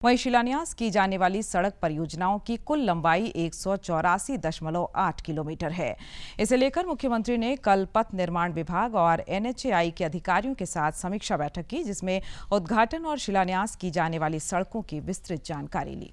वहीं शिलान्यास की जाने वाली सड़क परियोजनाओं की कुल लंबाई 184.8 किलोमीटर है। इसे लेकर मुख्यमंत्री ने कल पथ निर्माण विभाग और NHAI के अधिकारियों के साथ समीक्षा बैठक की, जिसमें उद्घाटन और शिलान्यास की जाने वाली सड़कों की विस्तृत जानकारी ली।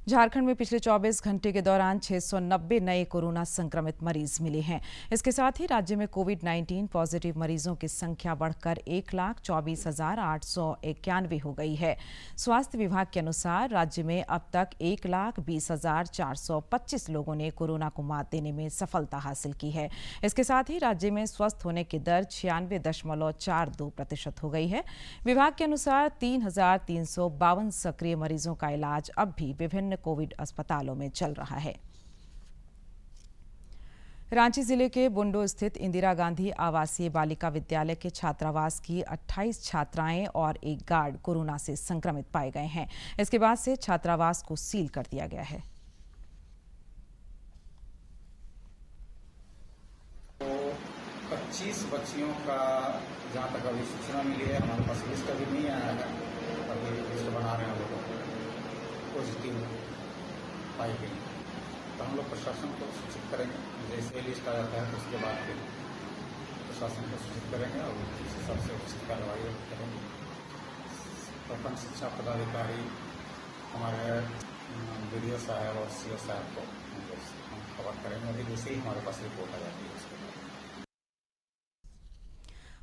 झारखंड में पिछले 24 घंटे के दौरान 690 नए कोरोना संक्रमित मरीज मिले हैं। इसके साथ ही राज्य में कोविड-19 पॉजिटिव मरीजों की संख्या बढ़कर 1,24,891 हो गई है। स्वास्थ्य विभाग के अनुसार राज्य में अब तक 1,20,425 लोगों ने कोरोना को मात देने में सफलता हासिल की है। इसके साथ ही राज्य में स्वस्थ होने की दर 96.42% हो गई है। विभाग के अनुसार 3,352 सक्रिय मरीजों का इलाज अब भी विभिन्न कोविड अस्पतालों में चल रहा है। रांची जिले के बुंडो स्थित इंदिरा गांधी आवासीय बालिका विद्यालय के छात्रावास की 28 छात्राएं और एक गार्ड कोरोना से संक्रमित पाए गए हैं। इसके बाद से छात्रावास को सील कर दिया गया है। 25 बच्चियों का जहाँ तक अभी सूचना मिली है, हमारे पास लिस्ट अभी नहीं आया है। अभी लिस्ट बना रहे हैं, लोगों को पॉजिटिव पाई गई, तो हम लोग प्रशासन को सूचित करेंगे। जैसे लिस्ट आ जाता है तो उसके बाद फिर प्रशासन को सूचित करेंगे और उस हिसाब से उचित कार्रवाई करेंगे। प्रखंड शिक्षा पदाधिकारी, हमारे BDO साहब और CO साहब को हम खबर करेंगे। अभी जैसे ही हमारे पास रिपोर्ट आ जाती है उसके बाद।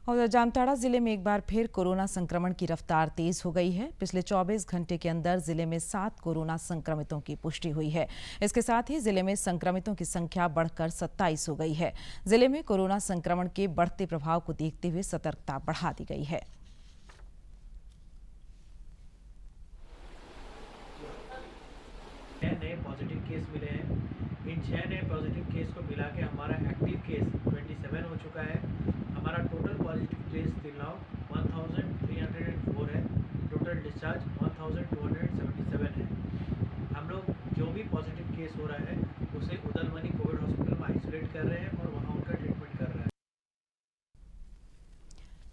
और जामताड़ा जिले में एक बार फिर कोरोना संक्रमण की रफ्तार तेज हो गई है। पिछले 24 घंटे के अंदर जिले में 7 कोरोना संक्रमितों की पुष्टि हुई है। इसके साथ ही जिले में संक्रमितों की संख्या बढ़कर 27 हो गई है। जिले में कोरोना संक्रमण के बढ़ते प्रभाव को देखते हुए सतर्कता बढ़ा दी गई है। नए पॉजिटिव केस मिले हैं। इन 6 नए पॉजिटिव केस को मिला के हमारा एक्टिव केस 27 हो चुका है। हमारा total positive case till now 1304 है। टोटल डिस्चार्ज 1277 है। हम लोग जो भी पॉजिटिव केस हो रहा है उसे उदलमनी कोविड हॉस्पिटल में आइसोलेट कर रहे हैं और वहाँ उनका ट्रीटमेंट कर रहे हैं।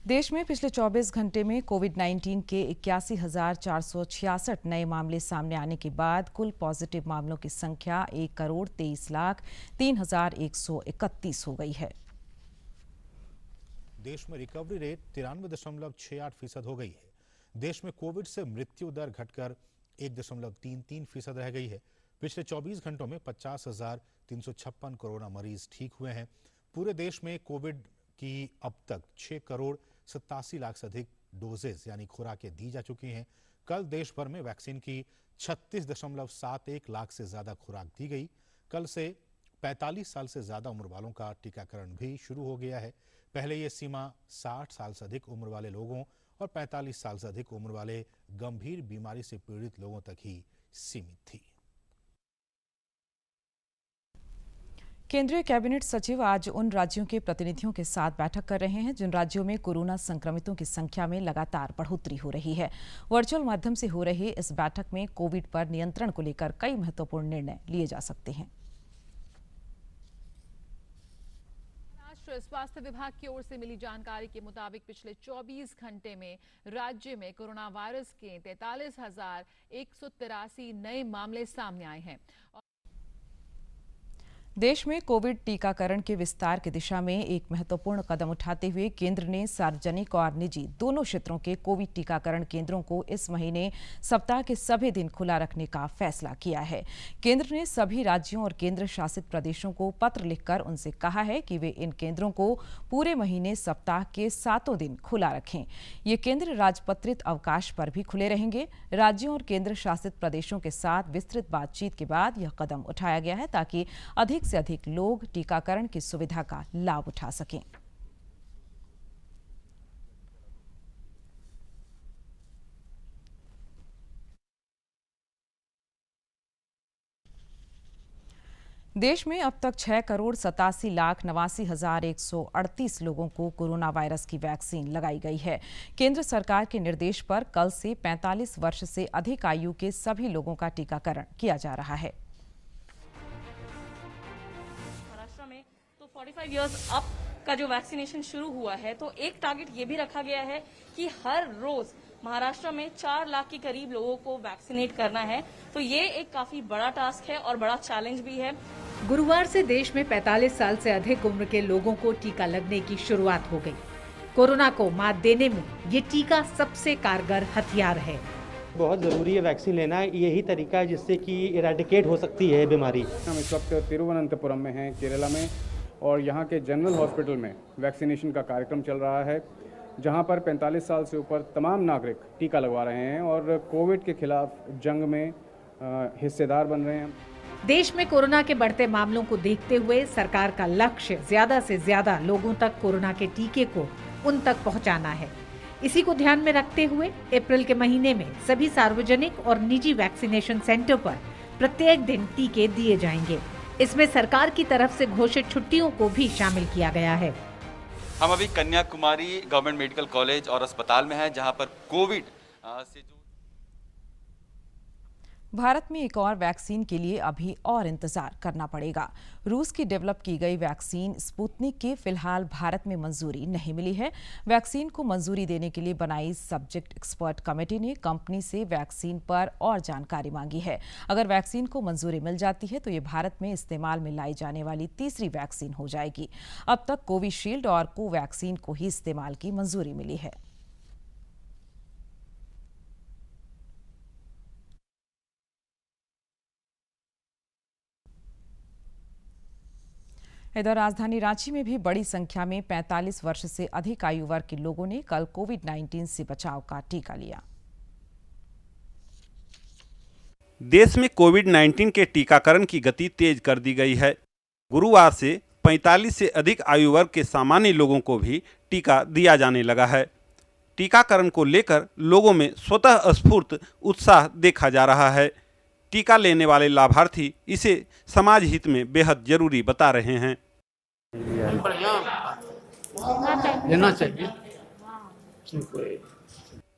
देश में पिछले 24 घंटे में कोविड-19 के 81,466 नए मामले सामने आने के बाद कुल पॉजिटिव मामलों की संख्या 1,23,03,131 हो गई है। देश में रिकवरी रेट 93.68% हो गई है। देश में कोविड से मृत्यु दर घटकर 1.33% रह गई है। पिछले 24 घंटों में 50,356 कोरोना मरीज ठीक हुए हैं। पूरे देश में कोविड की अब तक 6,87,00,000 से अधिक डोजेज यानी खुराकें दी जा चुकी हैं। कल देश भर में वैक्सीन की 36.71 लाख से ज्यादा खुराक दी गई। कल से 45 साल से ज्यादा उम्र वालों का टीकाकरण भी शुरू हो गया है। पहले ये सीमा 60 साल से अधिक उम्र वाले लोगों और 45 साल से अधिक उम्र वाले गंभीर बीमारी से पीड़ित लोगों तक ही सीमित थी। केंद्रीय कैबिनेट सचिव आज उन राज्यों के प्रतिनिधियों के साथ बैठक कर रहे हैं जिन राज्यों में कोरोना संक्रमितों की संख्या में लगातार बढ़ोतरी हो रही है। वर्चुअल माध्यम से हो रही इस बैठक में कोविड पर नियंत्रण को लेकर कई महत्वपूर्ण निर्णय लिए जा सकते हैं। स्वास्थ्य विभाग की ओर से मिली जानकारी के मुताबिक पिछले 24 घंटे में राज्य में कोरोना वायरस के 43,183 नए मामले सामने आए हैं। देश में कोविड टीकाकरण के विस्तार की दिशा में एक महत्वपूर्ण कदम उठाते हुए केंद्र ने सार्वजनिक और निजी दोनों क्षेत्रों के कोविड टीकाकरण केंद्रों को इस महीने सप्ताह के सभी दिन खुला रखने का फैसला किया है। केंद्र ने सभी राज्यों और केंद्र शासित प्रदेशों को पत्र लिखकर उनसे कहा है कि वे इन केंद्रों को पूरे महीने सप्ताह के 7 दिन खुला रखें। ये केंद्र राजपत्रित अवकाश पर भी खुले रहेंगे। राज्यों और केंद्र शासित प्रदेशों के साथ विस्तृत बातचीत के बाद यह कदम उठाया गया है ताकि अधिक से अधिक लोग टीकाकरण की सुविधा का लाभ उठा सकें। देश में अब तक 6,87,89,138 लोगों को कोरोना वायरस की वैक्सीन लगाई गई है। केंद्र सरकार के निर्देश पर कल से 45 वर्ष से अधिक आयु के सभी लोगों का टीकाकरण किया जा रहा है। 45 इयर्स अप का जो वैक्सीनेशन शुरू हुआ है, तो एक टारगेट ये भी रखा गया है कि हर रोज महाराष्ट्र में 4 लाख के करीब लोगों को वैक्सीनेट करना है। तो ये एक काफी बड़ा टास्क है और बड़ा चैलेंज भी है। गुरुवार से देश में 45 साल से अधिक उम्र के लोगों को टीका लगने की शुरुआत हो गई। कोरोना को मात देने में ये टीका सबसे कारगर हथियार है। बहुत ज़रूरी है वैक्सीन लेना, यही तरीका है जिससे कि इरेडिकेट हो सकती है बीमारी। हम इस वक्त तिरुवनंतपुरम में हैं, केरला में, और यहाँ के जनरल हॉस्पिटल में वैक्सीनेशन का कार्यक्रम चल रहा है, जहाँ पर 45 साल से ऊपर तमाम नागरिक टीका लगवा रहे हैं और कोविड के खिलाफ जंग में हिस्सेदार बन रहे हैं। देश में कोरोना के बढ़ते मामलों को देखते हुए सरकार का लक्ष्य ज्यादा से ज्यादा लोगों तक कोरोना के टीके को उन तक पहुंचाना है। इसी को ध्यान में रखते हुए अप्रैल के महीने में सभी सार्वजनिक और निजी वैक्सीनेशन सेंटर पर प्रत्येक दिन टीके दिए जाएंगे। इसमें सरकार की तरफ से घोषित छुट्टियों को भी शामिल किया गया है। हम अभी कन्याकुमारी गवर्नमेंट मेडिकल कॉलेज और अस्पताल में हैं, जहां पर कोविड से जो भारत में एक और वैक्सीन के लिए अभी और इंतजार करना पड़ेगा। रूस की डेवलप की गई वैक्सीन स्पुतनिक की फिलहाल भारत में मंजूरी नहीं मिली है। वैक्सीन को मंजूरी देने के लिए बनाई सब्जेक्ट एक्सपर्ट कमेटी ने कंपनी से वैक्सीन पर और जानकारी मांगी है। अगर वैक्सीन को मंजूरी मिल जाती है तो ये भारत में इस्तेमाल में लाई जाने वाली तीसरी वैक्सीन हो जाएगी। अब तक कोविशील्ड और कोवैक्सीन को ही इस्तेमाल की मंजूरी मिली है। इधर राजधानी रांची में भी बड़ी संख्या में 45 वर्ष से अधिक आयु वर्ग के लोगों ने कल कोविड-19 से बचाव का टीका लिया। देश में कोविड-19 के टीकाकरण की गति तेज कर दी गई है। गुरुवार से 45 से अधिक आयु वर्ग के सामान्य लोगों को भी टीका दिया जाने लगा है। टीकाकरण को लेकर लोगों में स्वतः स्फूर्त उत्साह देखा जा रहा है। टीका लेने वाले लाभार्थी इसे समाज हित में बेहद जरूरी बता रहे हैं। लेना चाहिए।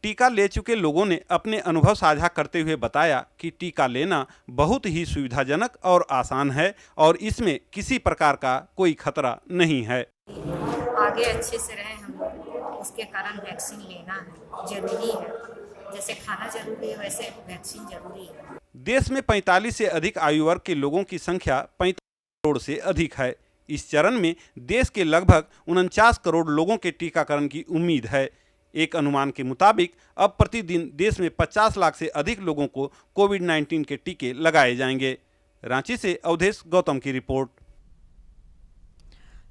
टीका ले चुके लोगों ने अपने अनुभव साझा करते हुए बताया कि टीका लेना बहुत ही सुविधाजनक और आसान है और इसमें किसी प्रकार का कोई खतरा नहीं है। आगे अच्छे से रहें हम लोग, उसके कारण वैक्सीन लेना जरूरी है। जैसे खाना जरूरी है वैसे वैक्सीन जरूरी है। देश में 45 से अधिक आयु वर्ग के लोगों की संख्या 45 करोड़ से अधिक है। इस चरण में देश के लगभग 49 करोड़ लोगों के टीकाकरण की उम्मीद है। एक अनुमान के मुताबिक अब प्रतिदिन देश में 50 लाख से अधिक लोगों को कोविड-19 के टीके लगाए जाएंगे। रांची से अवधेश गौतम की रिपोर्ट।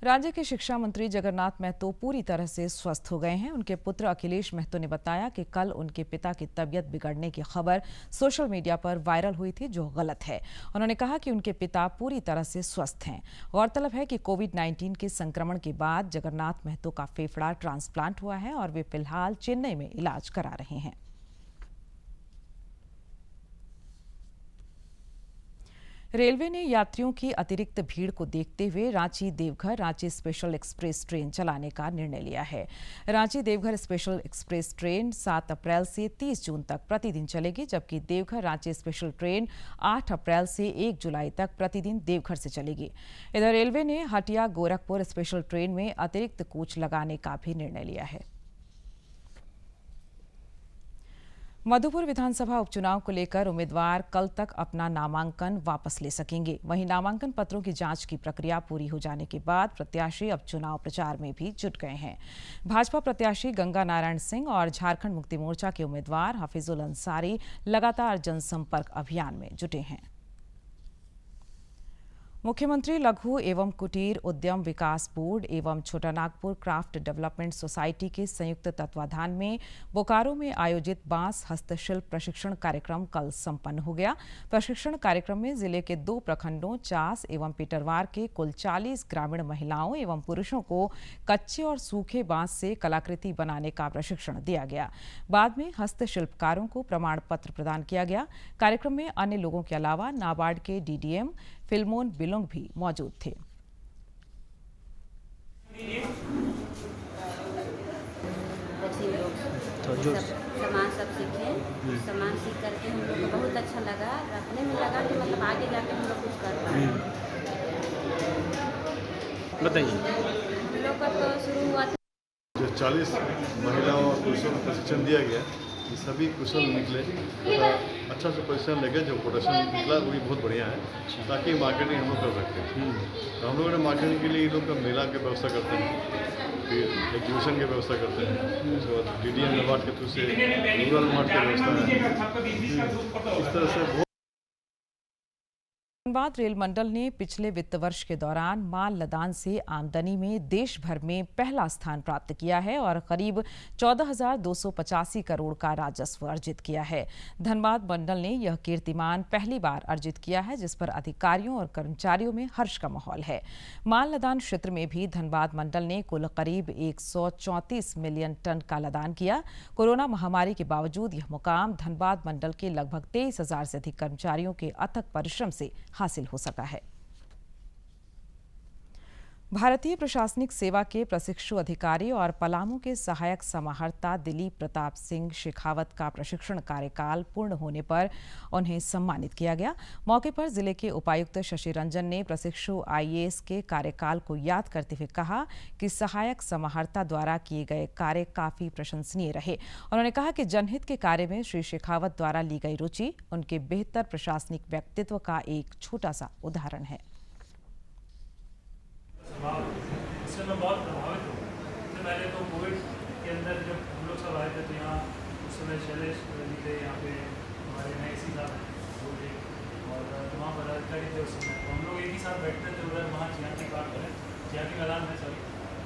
राज्य के शिक्षा मंत्री जगन्नाथ महतो पूरी तरह से स्वस्थ हो गए हैं। उनके पुत्र अखिलेश महतो ने बताया कि कल उनके पिता की तबीयत बिगड़ने की खबर सोशल मीडिया पर वायरल हुई थी, जो गलत है। उन्होंने कहा कि उनके पिता पूरी तरह से स्वस्थ हैं। गौरतलब है कि कोविड-19 के संक्रमण के बाद जगन्नाथ महतो का फेफड़ा ट्रांसप्लांट हुआ है और वे फिलहाल चेन्नई में इलाज करा रहे हैं। रेलवे ने यात्रियों की अतिरिक्त भीड़ को देखते हुए Ranchi Deoghar Ranchi special express train चलाने का निर्णय लिया है। Ranchi Deoghar special express train 7 अप्रैल से 30 जून तक प्रतिदिन चलेगी, जबकि देवघर रांची स्पेशल ट्रेन 8 अप्रैल से 1 जुलाई तक प्रतिदिन देवघर से चलेगी। इधर रेलवे ने हटिया गोरखपुर स्पेशल ट्रेन में अतिरिक्त कोच लगाने का भी निर्णय लिया है। मधुपुर विधानसभा उपचुनाव को लेकर उम्मीदवार कल तक अपना नामांकन वापस ले सकेंगे। वहीं नामांकन पत्रों की जांच की प्रक्रिया पूरी हो जाने के बाद प्रत्याशी अब चुनाव प्रचार में भी जुट गए हैं। भाजपा प्रत्याशी गंगा नारायण सिंह और झारखंड मुक्ति मोर्चा के उम्मीदवार हफीजुल अंसारी लगातार जनसंपर्क अभियान में जुटे हैं। मुख्यमंत्री लघु एवं कुटीर उद्यम विकास बोर्ड एवं छोटानागपुर क्राफ्ट डेवलपमेंट सोसाइटी के संयुक्त तत्वाधान में बोकारो में आयोजित बांस हस्तशिल्प प्रशिक्षण कार्यक्रम कल संपन्न हो गया। प्रशिक्षण कार्यक्रम में जिले के 2 प्रखंडों चास एवं पीटरवार के कुल 40 ग्रामीण महिलाओं एवं पुरुषों को कच्चे और सूखे बांस से कलाकृति बनाने का प्रशिक्षण दिया गया। बाद में हस्तशिल्पकारों को प्रमाण पत्र प्रदान किया गया। कार्यक्रम में अन्य लोगों के अलावा नाबार्ड के डीडीएम फिल्मोन बिलोंग भी मौजूद थे। तो जो सामान सब सीखे, सामान सीख करके हम लोग को बहुत अच्छा लगा, रखने में लगा कि मतलब आगे जाके हम लोग कुछ कर पाए। बताइए। हम लोग का तो शुरू हुआ था जो 40 महिलाओं और पुरुषों को प्रशिक्षण दिया गया, ये सभी कुशल निकले तथा अच्छा से प्रशिक्षण लेके जो प्रोडक्शन निकला वो भी बहुत बढ़िया है, ताकि मार्केटिंग हम लोग कर सकते हैं। तो हम लोगों ने मार्केटिंग के लिए ये लोग का मेला की व्यवस्था करते हैं, फिर एग्जीबिशन की व्यवस्था करते हैं, उसके बाद DDM नाबार्ड के थ्रू से रूरल मार्ट की व्यवस्था है। इस तरह से धनबाद रेल मंडल ने पिछले वित्त वर्ष के दौरान माल लदान से आमदनी में देश भर में पहला स्थान प्राप्त किया है और करीब 14,285 करोड़ का राजस्व अर्जित किया है। धनबाद मंडल ने यह कीर्तिमान पहली बार अर्जित किया है, जिस पर अधिकारियों और कर्मचारियों में हर्ष का माहौल है। माल लदान क्षेत्र में भी धनबाद मंडल ने कुल करीब 134 मिलियन टन का लदान किया। कोरोना महामारी के बावजूद यह मुकाम धनबाद मंडल के लगभग 23,000 से अधिक कर्मचारियों के अथक परिश्रम से हासिल हो सका है। भारतीय प्रशासनिक सेवा के प्रशिक्षु अधिकारी और पलामू के सहायक समाहर्ता दिलीप प्रताप सिंह शेखावत का प्रशिक्षण कार्यकाल पूर्ण होने पर उन्हें सम्मानित किया गया। मौके पर जिले के उपायुक्त शशि रंजन ने प्रशिक्षु IAS के कार्यकाल को याद करते हुए कहा कि सहायक समाहर्ता द्वारा किए गए कार्य काफी प्रशंसनीय रहे। उन्होंने कहा कि जनहित के कार्य में श्री शेखावत द्वारा ली गई रुचि उनके बेहतर प्रशासनिक व्यक्तित्व का एक छोटा सा उदाहरण है। इससे मैं बहुत प्रभावित हूँ। सबसे पहले तो कोविड के अंदर जब हम लोग सब आए थे तो यहाँ उस समय शैलेश जी थे, यहाँ पे हमारे नए सी साहब वो थे और वहाँ पदाधिकारी थे उस समय। तो हम लोग एक ही साथ बैठते थे उधर वहाँ जियाती पार्क में, जियाती मैदान में सॉरी।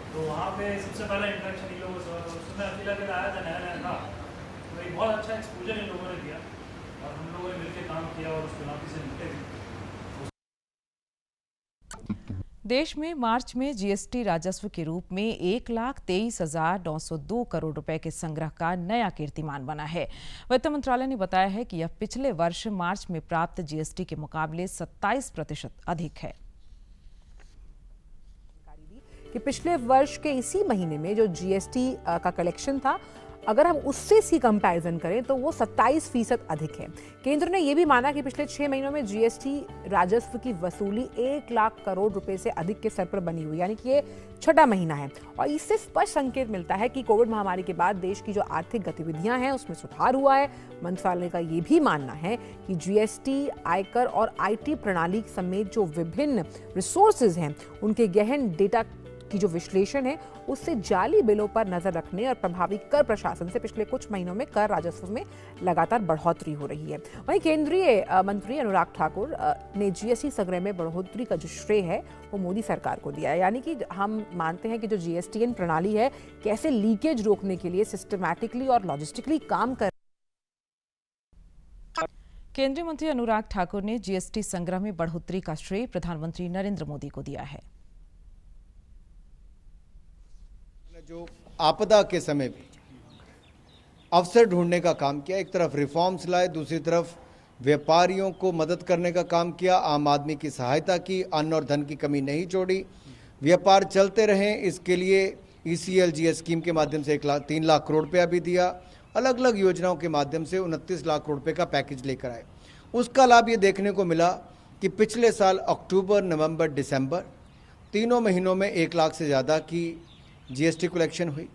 तो वहाँ पे सबसे पहला इंटरेक्शन इन लोगों से उस समय अकेला आया था, नया नया था, तो एक बहुत अच्छा एक्सपोजर इन लोगों ने दिया और हम लोगों ने मिलकर काम किया और उस चुनौती से निपटे भी। देश में मार्च में GST राजस्व के रूप में 1,23,902 करोड़ रुपए के संग्रह का नया कीर्तिमान बना है। वित्त मंत्रालय ने बताया है कि यह पिछले वर्ष मार्च में प्राप्त GST के मुकाबले 27% अधिक है। कि पिछले वर्ष के इसी महीने में जो GST का कलेक्शन था, अगर हम उससे सी कंपैरिजन करें तो वो 27% अधिक है। केंद्र ने यह भी माना कि पिछले 6 महीनों में GST राजस्व की वसूली 1 लाख करोड़ रुपए से अधिक के स्तर पर बनी हुई, यानी कि ये छठा महीना है और इससे स्पष्ट संकेत मिलता है कि कोविड महामारी के बाद देश की जो आर्थिक गतिविधियां हैं उसमें सुधार हुआ है। मंत्रालय का ये भी मानना है कि GST, आयकर और IT प्रणाली समेत जो विभिन्न रिसोर्सेज हैं उनके गहन डेटा की जो विश्लेषण है उससे जाली बिलों पर नजर रखने और प्रभावी कर प्रशासन से पिछले कुछ महीनों में कर राजस्व में लगातार बढ़ोतरी हो रही है। वहीं केंद्रीय मंत्री अनुराग ठाकुर ने GST संग्रह में बढ़ोतरी का जो श्रेय है वो मोदी सरकार को दिया है। यानी कि हम मानते हैं कि जो GSTN प्रणाली है कैसे लीकेज रोकने के लिए सिस्टमैटिकली और लॉजिस्टिकली काम कर। केंद्रीय मंत्री अनुराग ठाकुर ने GST संग्रह में बढ़ोतरी का श्रेय प्रधानमंत्री नरेंद्र मोदी को दिया है। जो आपदा के समय भी अवसर ढूंढने का काम किया, एक तरफ रिफॉर्म्स लाए, दूसरी तरफ व्यापारियों को मदद करने का काम किया, आम आदमी की सहायता की, अन्न और धन की कमी नहीं छोड़ी, व्यापार चलते रहें इसके लिए ECLGS स्कीम के माध्यम से 3 लाख करोड़ रुपया भी दिया। अलग अलग योजनाओं के माध्यम से 29 लाख करोड़ रुपये का पैकेज लेकर आए। उसका लाभ ये देखने को मिला कि पिछले साल अक्टूबर, नवंबर, दिसंबर तीनों महीनों में 1 लाख से ज़्यादा की GST कलेक्शन हुई।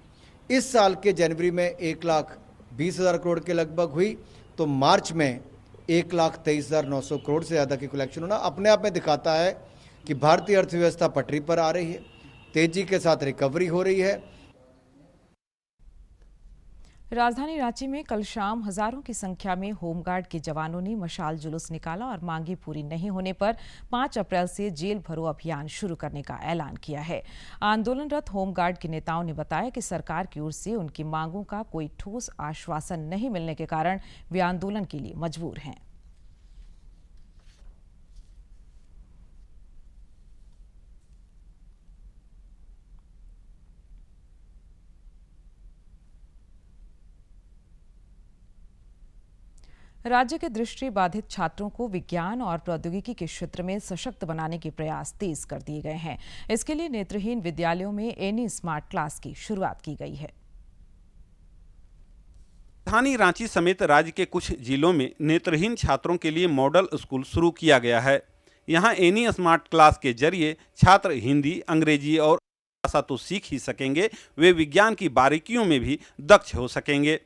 इस साल के जनवरी में 1,20,000 करोड़ के लगभग हुई, तो मार्च में 1,23,900 करोड़ से ज़्यादा की कलेक्शन होना अपने आप में दिखाता है कि भारतीय अर्थव्यवस्था पटरी पर आ रही है, तेजी के साथ रिकवरी हो रही है। राजधानी रांची में कल शाम हजारों की संख्या में होमगार्ड के जवानों ने मशाल जुलूस निकाला और मांगी पूरी नहीं होने पर 5 अप्रैल से जेल भरो अभियान शुरू करने का ऐलान किया है। आंदोलनरत होमगार्ड के नेताओं ने बताया कि सरकार की ओर से उनकी मांगों का कोई ठोस आश्वासन नहीं मिलने के कारण वे आंदोलन के लिए मजबूर हैं। राज्य के दृष्टि बाधित छात्रों को विज्ञान और प्रौद्योगिकी के क्षेत्र में सशक्त बनाने के प्रयास तेज कर दिए गए हैं। इसके लिए नेत्रहीन विद्यालयों में एनी स्मार्ट क्लास की शुरुआत की गई है। राजधानी रांची समेत राज्य के कुछ जिलों में नेत्रहीन छात्रों के लिए मॉडल स्कूल शुरू किया गया है। यहाँ एनी स्मार्ट क्लास के जरिए छात्र हिंदी, अंग्रेजी और भाषा तो सीख ही सकेंगे, वे विज्ञान की बारीकियों में भी दक्ष हो सकेंगे।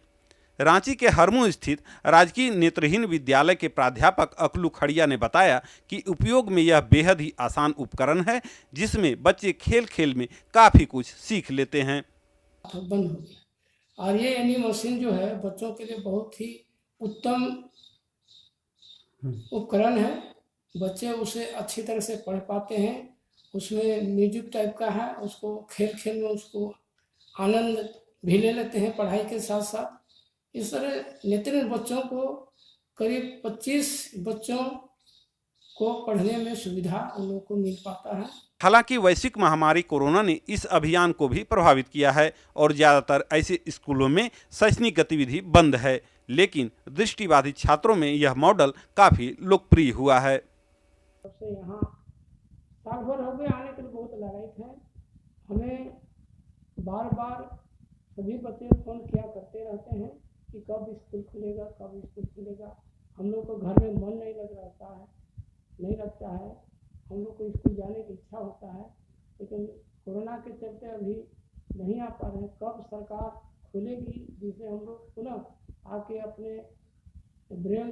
रांची के हरमू स्थित राजकीय नेत्रहीन विद्यालय के प्राध्यापक अकलू खड़िया ने बताया कि उपयोग में यह बेहद ही आसान उपकरण है, जिसमें बच्चे खेल खेल में काफ़ी कुछ सीख लेते हैं। बंद हो गया और ये एनी मशीन जो है बच्चों के लिए बहुत ही उत्तम उपकरण है। बच्चे उसे अच्छी तरह से पढ़ पाते हैं। उसमें म्यूजिक टाइप का है, उसको खेल खेल में उसको आनंद भी ले लेते हैं पढ़ाई के साथ साथ। इस तरह नेत्रहीन बच्चों को करीब 25 बच्चों को पढ़ने में सुविधा उन लोगों को मिल पाता है। हालांकि वैश्विक महामारी कोरोना ने इस अभियान को भी प्रभावित किया है और ज़्यादातर ऐसे स्कूलों में शैक्षणिक गतिविधि बंद है, लेकिन दृष्टिबाधित छात्रों में यह मॉडल काफ़ी लोकप्रिय हुआ है। सबसे यहाँ साल भर हो गए आने के लिए बहुत लायक है। हमें बार बार सभी बच्चे फोन किया करते रहते हैं कि कब स्कूल खुलेगा, कब स्कूल खुलेगा। हम लोग को घर में मन नहीं लगता है। हम लोग को स्कूल जाने की इच्छा होता है, लेकिन कोरोना के चलते अभी नहीं आ पा रहे हैं। कब सरकार खुलेगी जिससे हम लोग पुनः आके अपने ब्रेन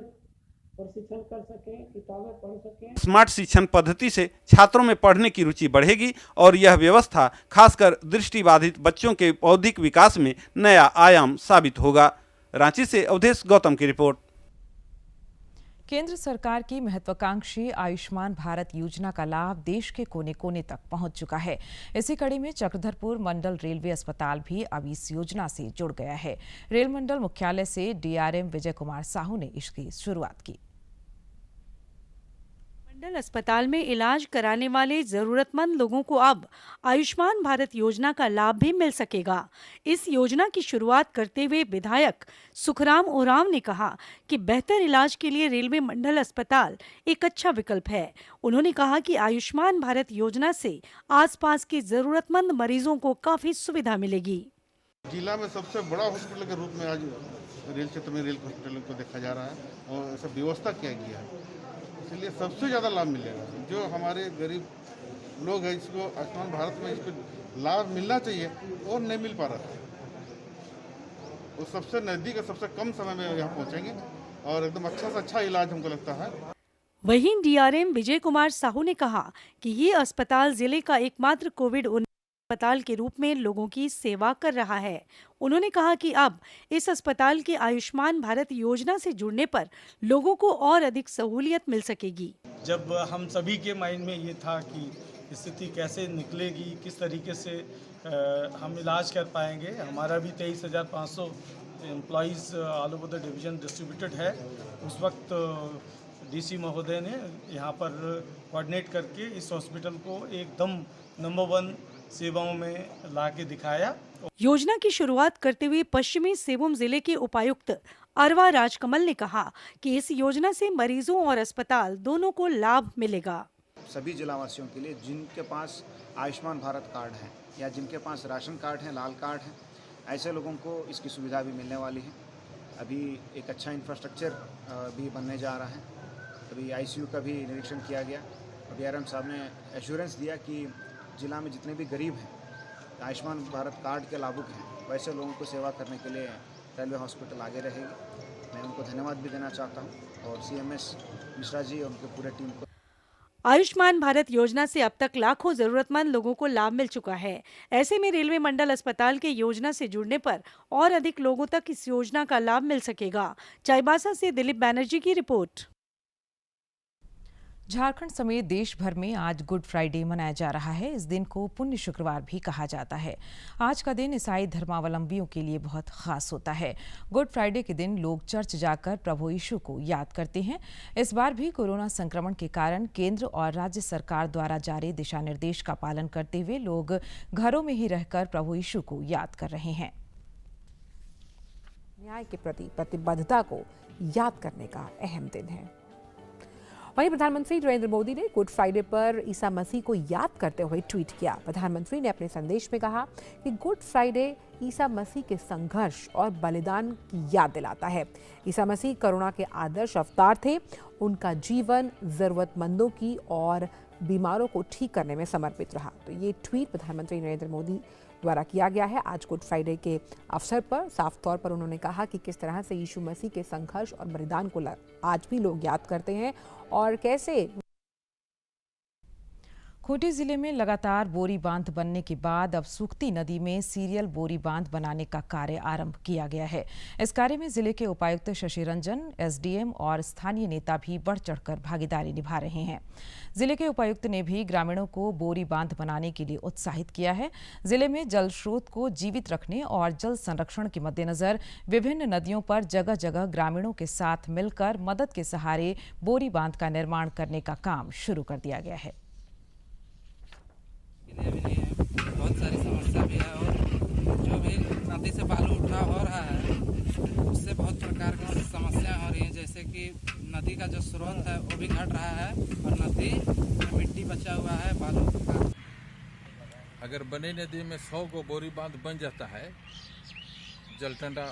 प्रशिक्षण कर सकें, किताबें पढ़ सकें। स्मार्ट शिक्षण पद्धति से छात्रों में पढ़ने की रुचि बढ़ेगी और यह व्यवस्था खासकर दृष्टिबाधित बच्चों के बौद्धिक विकास में नया आयाम साबित होगा। रांची से अवधेश गौतम की रिपोर्ट। केंद्र सरकार की महत्वाकांक्षी आयुष्मान भारत योजना का लाभ देश के कोने कोने तक पहुंच चुका है। इसी कड़ी में चक्रधरपुर मंडल रेलवे अस्पताल भी अब इस योजना से जुड़ गया है। रेल मंडल मुख्यालय से डीआरएम विजय कुमार साहू ने इसकी शुरुआत की। मंडल अस्पताल में इलाज कराने वाले जरूरतमंद लोगों को अब आयुष्मान भारत योजना का लाभ भी मिल सकेगा। इस योजना की शुरुआत करते हुए विधायक सुखराम ओरांव ने कहा कि बेहतर इलाज के लिए रेलवे मंडल अस्पताल एक अच्छा विकल्प है। उन्होंने कहा कि आयुष्मान भारत योजना से आसपास के जरूरतमंद मरीजों को काफी सुविधा मिलेगी। जिला में सबसे बड़ा हॉस्पिटल के रूप में आज रेल क्षेत्र में रेल हॉस्पिटल को देखा जा रहा है और ऐसा व्यवस्था किया गया है, इसलिए सबसे ज़्यादा लाभ मिलेगा। जो हमारे गरीब लोग हैं, इसको आयुष्मान भारत में इसको लाभ मिलना चाहिए और नहीं मिल पा रहा है, वो सबसे नज़दीक और सबसे कम समय में यहाँ पहुँचेंगे और एकदम अच्छा से अच्छा इलाज हमको लगता है। वहीं डीआरएम विजय कुमार साहू ने कहा कि ये अस्पताल जिले का एकमात्र कोविड अस्पताल के रूप में लोगों की सेवा कर रहा है। उन्होंने कहा कि अब इस अस्पताल के आयुष्मान भारत योजना से जुड़ने पर लोगों को और अधिक सहूलियत मिल सकेगी। जब हम सभी के माइंड में ये था कि स्थिति कैसे निकलेगी, किस तरीके से हम इलाज कर पाएंगे। हमारा भी 23,500 employees all over the division distributed है। उस वक्त डीसी महोदय ने यहाँ पर कोऑर्डिनेट करके इस हॉस्पिटल को एकदम नंबर 1 सेवाओं में ला के दिखाया। योजना की शुरुआत करते हुए पश्चिमी सिंहभूम जिले के उपायुक्त अरवा राजकमल ने कहा कि इस योजना से मरीजों और अस्पताल दोनों को लाभ मिलेगा। सभी जिलावासियों के लिए जिनके पास आयुष्मान भारत कार्ड है या जिनके पास राशन कार्ड है, लाल कार्ड है, ऐसे लोगों को इसकी सुविधा भी मिलने वाली है। अभी एक अच्छा इंफ्रास्ट्रक्चर भी बनने जा रहा है। अभी आईसीयू का भी निरीक्षण किया गया। डीआरएम साहब ने एश्योरेंस दिया कि जिला में जितने भी गरीब हैं, आयुष्मान भारत कार्ड के लाभुक हैं, वैसे लोगों को सेवा करने के लिए रेलवे हॉस्पिटल आगे रहेगी। मैं उनको धन्यवाद भी देना चाहता हूं और सीएमएस मिश्रा जी और उनके पूरे टीम को। आयुष्मान भारत योजना से अब तक लाखों जरूरतमंद लोगों को लाभ मिल चुका है। ऐसे में रेलवे मंडल अस्पताल के योजना से जुड़ने पर और अधिक लोगों तक इस योजना का लाभ मिल सकेगा। चाईबासा से दिलीप बैनर्जी की रिपोर्ट। झारखंड समेत देश भर में आज गुड फ्राइडे मनाया जा रहा है। इस दिन को पुण्य शुक्रवार भी कहा जाता है। आज का दिन ईसाई धर्मावलंबियों के लिए बहुत खास होता है। गुड फ्राइडे के दिन लोग चर्च जाकर प्रभु यीशु को याद करते हैं। इस बार भी कोरोना संक्रमण के कारण केंद्र और राज्य सरकार द्वारा जारी दिशा निर्देश का पालन करते हुए लोग घरों में ही रहकर प्रभु यीशु को याद कर रहे हैं। न्याय के प्रति प्रतिबद्धता को याद करने का अहम दिन है। वहीं प्रधानमंत्री नरेंद्र मोदी ने गुड फ्राइडे पर ईसा मसीह को याद करते हुए ट्वीट किया। प्रधानमंत्री ने अपने संदेश में कहा कि गुड फ्राइडे ईसा मसीह के संघर्ष और बलिदान की याद दिलाता है। ईसा मसीह करुणा के आदर्श अवतार थे। उनका जीवन जरूरतमंदों की और बीमारों को ठीक करने में समर्पित रहा। तो ये ट्वीट प्रधानमंत्री नरेंद्र मोदी द्वारा किया गया है आज गुड फ्राइडे के अवसर पर। साफ तौर पर उन्होंने कहा कि किस तरह से यीशु मसीह के संघर्ष और बलिदान को आज भी लोग याद करते हैं और कैसे। खूंटी जिले में लगातार बोरी बांध बनने के बाद अब सुखती नदी में सीरियल बोरी बांध बनाने का कार्य आरंभ किया गया है। इस कार्य में जिले के उपायुक्त शशि रंजन, एसडीएम और स्थानीय नेता भी बढ़ चढ़कर भागीदारी निभा रहे हैं। जिले के उपायुक्त ने भी ग्रामीणों को बोरी बांध बनाने के लिए उत्साहित किया है। जिले में जल स्रोत को जीवित रखने और जल संरक्षण के मद्देनजर विभिन्न नदियों पर जगह जगह ग्रामीणों के साथ मिलकर मदद के सहारे बोरी बांध का निर्माण करने का काम शुरू कर दिया गया है। भी नहीं है, बहुत सारी समस्या भी है और जो भी नदी से बालू उठा हो रहा है उससे बहुत प्रकार की समस्याएं हो रही हैं, जैसे कि नदी का जो स्रोत है वो भी घट रहा है और नदी में मिट्टी बचा हुआ है बालू का। अगर बनी नदी में 100 गो बोरी बांध बन जाता है, जलटंडा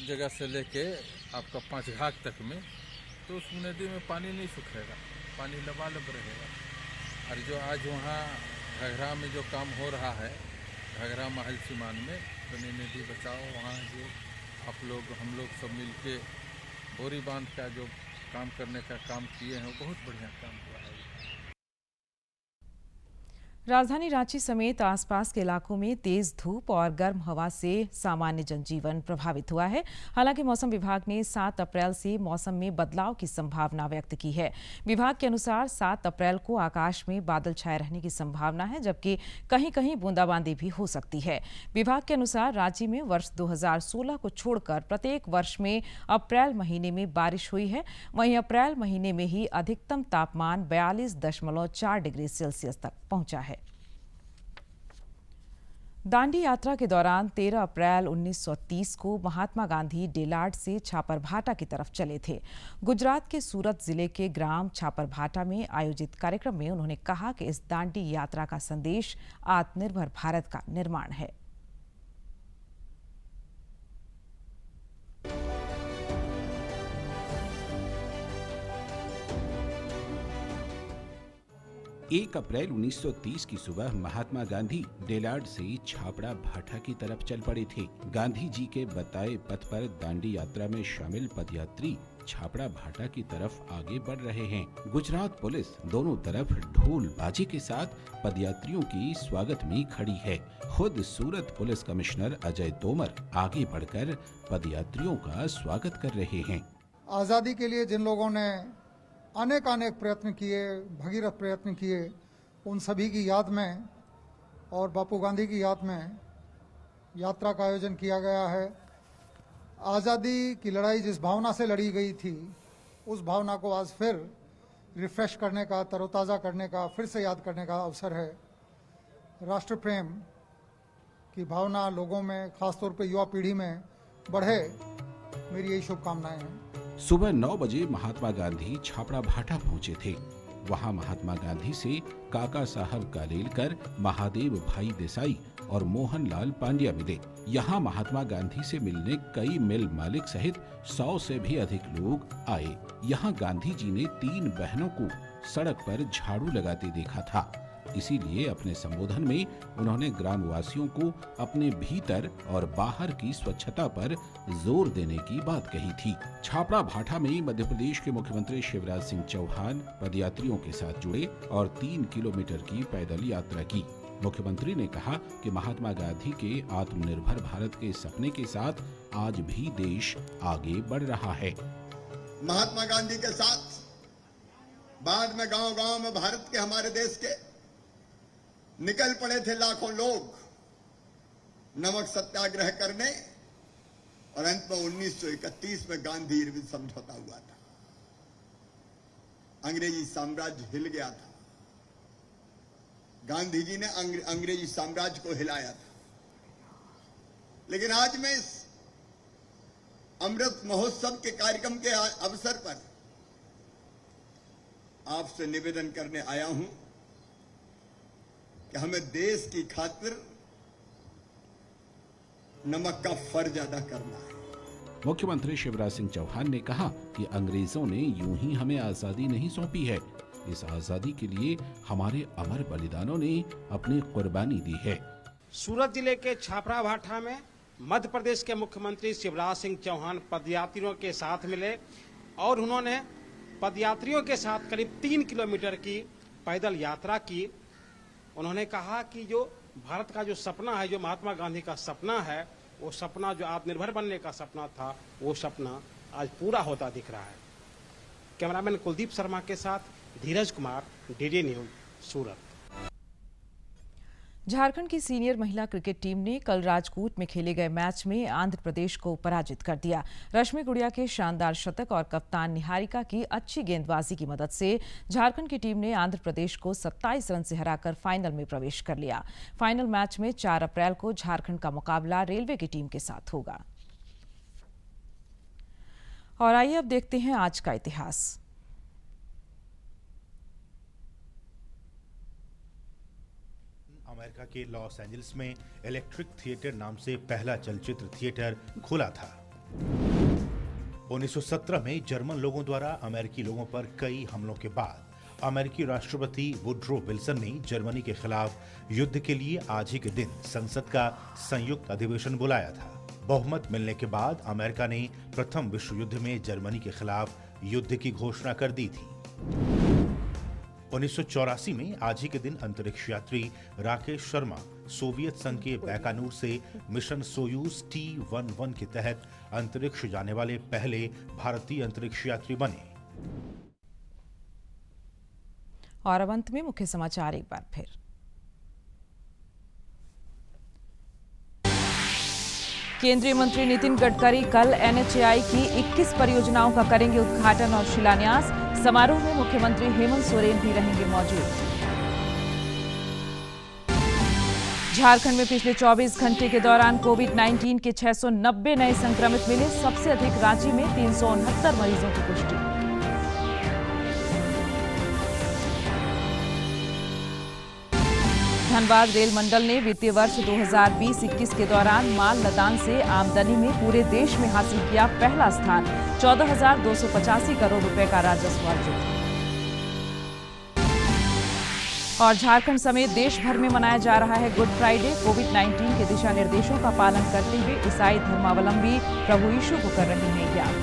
जगह से लेके आपका 5 घाट तक में, तो उस नदी में पानी नहीं सूखेगा, पानी लबालब रहेगा। और जो आज वहाँ घघरा में जो काम हो रहा है, घघरा महल सीमान में बनी नदी बचाओ, वहाँ जो आप लोग हम लोग सब मिलके बोरी बांध का जो काम करने का काम किए हैं वो बहुत बढ़िया काम हुआ है। राजधानी रांची समेत आसपास के इलाकों में तेज धूप और गर्म हवा से सामान्य जनजीवन प्रभावित हुआ है। हालांकि मौसम विभाग ने 7 अप्रैल से मौसम में बदलाव की संभावना व्यक्त की है। विभाग के अनुसार 7 अप्रैल को आकाश में बादल छाए रहने की संभावना है, जबकि कहीं कहीं बूंदाबांदी भी हो सकती है। विभाग के अनुसार रांची में वर्ष 2016 को छोड़कर प्रत्येक वर्ष में अप्रैल महीने में बारिश हुई है। वहीं अप्रैल महीने में ही अधिकतम तापमान 42.4 डिग्री सेल्सियस तक पहुंचा है। दांडी यात्रा के दौरान 13 अप्रैल 1930 को महात्मा गांधी डेलाड से छापरभाटा की तरफ चले थे। गुजरात के सूरत जिले के ग्राम छापरभाटा में आयोजित कार्यक्रम में उन्होंने कहा कि इस दांडी यात्रा का संदेश आत्मनिर्भर भारत का निर्माण है। एक अप्रैल 1930 की सुबह महात्मा गांधी डेलाड से छापड़ा भाटा की तरफ चल पड़े थे। गांधी जी के बताए पथ पर दांडी यात्रा में शामिल पदयात्री छापड़ा भाटा की तरफ आगे बढ़ रहे हैं। गुजरात पुलिस दोनों तरफ ढोल बाजे के साथ पदयात्रियों की स्वागत में खड़ी है। खुद सूरत पुलिस कमिश्नर अजय तोमर आगे बढ़कर पदयात्रियों का स्वागत कर रहे हैं। आजादी के लिए जिन लोगों ने अनेक प्रयत्न किए, भगीरथ प्रयत्न किए, उन सभी की याद में और बापू गांधी की याद में यात्रा का आयोजन किया गया है। आज़ादी की लड़ाई जिस भावना से लड़ी गई थी, उस भावना को आज फिर रिफ्रेश करने का, तरोताज़ा करने का, फिर से याद करने का अवसर है। राष्ट्र प्रेम की भावना लोगों में, खासतौर पे युवा पीढ़ी में बढ़े, मेरी यही शुभकामनाएं हैं। सुबह 9 बजे महात्मा गांधी छापड़ा भाटा पहुंचे थे। वहां महात्मा गांधी से काका साहब कालेलकर, महादेव भाई देसाई और मोहन लाल पांड्या मिले। यहां महात्मा गांधी से मिलने कई मिल मालिक सहित 100 से भी अधिक लोग आए। यहां गांधी जी ने 3 बहनों को सड़क पर झाड़ू लगाते देखा था। इसीलिए अपने संबोधन में उन्होंने ग्रामवासियों को अपने भीतर और बाहर की स्वच्छता पर जोर देने की बात कही थी। छापड़ा भाटा में मध्य प्रदेश के मुख्यमंत्री शिवराज सिंह चौहान पदयात्रियों के साथ जुड़े और 3 किलोमीटर की पैदल यात्रा की। मुख्यमंत्री ने कहा कि महात्मा गांधी के आत्मनिर्भर भारत के सपने के साथ आज भी देश आगे बढ़ रहा है। महात्मा गांधी के साथ बाद में गांव-गांव में भारत के, हमारे देश के निकल पड़े थे लाखों लोग नमक सत्याग्रह करने, और अंत में 1931 में गांधी इरविन समझौता हुआ था। अंग्रेजी साम्राज्य हिल गया था। गांधी जी ने अंग्रेजी साम्राज्य को हिलाया था। लेकिन आज मैं इस अमृत महोत्सव के कार्यक्रम के अवसर पर आपसे निवेदन करने आया हूं कि हमें देश की खातिर नमक का फर्ज अदा करना है। मुख्यमंत्री शिवराज सिंह चौहान ने कहा कि अंग्रेजों ने यूं ही हमें आजादी नहीं सौंपी है, इस आजादी के लिए हमारे अमर बलिदानों ने अपनी कुर्बानी दी है। सूरत जिले के छापरा भाठा में मध्य प्रदेश के मुख्यमंत्री शिवराज सिंह चौहान पदयात्रियों के साथ मिले और उन्होंने पदयात्रियों के साथ करीब 3 किलोमीटर की पैदल यात्रा की। उन्होंने कहा कि जो भारत का जो सपना है, जो महात्मा गांधी का सपना है, वो सपना जो आत्मनिर्भर बनने का सपना था, वो सपना आज पूरा होता दिख रहा है। कैमरामैन कुलदीप शर्मा के साथ धीरज कुमार, डीडी न्यूज, सूरत। झारखंड की सीनियर महिला क्रिकेट टीम ने कल राजकोट में खेले गए मैच में आंध्र प्रदेश को पराजित कर दिया। रश्मि गुड़िया के शानदार शतक और कप्तान निहारिका की अच्छी गेंदबाजी की मदद से झारखंड की टीम ने आंध्र प्रदेश को 27 रन से हराकर फाइनल में प्रवेश कर लिया। फाइनल मैच में 4 अप्रैल को झारखंड का मुकाबला रेलवे की टीम के साथ होगा। और आइए अब देखते हैं आज का इतिहास। अमेरिका के लॉस एंजल्स में इलेक्ट्रिक थिएटर नाम से पहला चलचित्र थिएटर खुला था। 1917 में जर्मन लोगों द्वारा अमेरिकी लोगों पर कई हमलों के बाद अमेरिकी राष्ट्रपति वुड्रो विल्सन ने जर्मनी के खिलाफ युद्ध के लिए आज ही के दिन संसद का संयुक्त अधिवेशन बुलाया था। बहुमत मिलने के बाद अमेरिका ने प्रथम विश्व युद्ध में जर्मनी के खिलाफ युद्ध की घोषणा कर दी थी। 1984 में आज ही के दिन अंतरिक्ष यात्री राकेश शर्मा सोवियत संघ के बैकानूर से मिशन सोयूज T-11 के तहत अंतरिक्ष जाने वाले पहले भारतीय अंतरिक्ष यात्री बने। और अब अंत में मुख्य समाचार एक बार फिर। केंद्रीय मंत्री नितिन गडकरी कल NHAI की 21 परियोजनाओं का करेंगे उद्घाटन और शिलान्यास। समारोह में मुख्यमंत्री हेमंत सोरेन भी रहेंगे मौजूद। झारखंड में पिछले 24 घंटे के दौरान कोविड-19 के 690 नए संक्रमित मिले। सबसे अधिक रांची में 369 मरीजों की पुष्टि। धनबाद रेल मंडल ने वित्तीय वर्ष 2020-21 के दौरान माल लदान से आमदनी में पूरे देश में हासिल किया पहला स्थान। 14,285 करोड़ रुपए का राजस्व अर्जित। और झारखंड समेत देश भर में मनाया जा रहा है गुड फ्राइडे। कोविड-19 के दिशा निर्देशों का पालन करते हुए ईसाई धर्मावलंबी प्रभु यीशु को कर रहे हैं याद।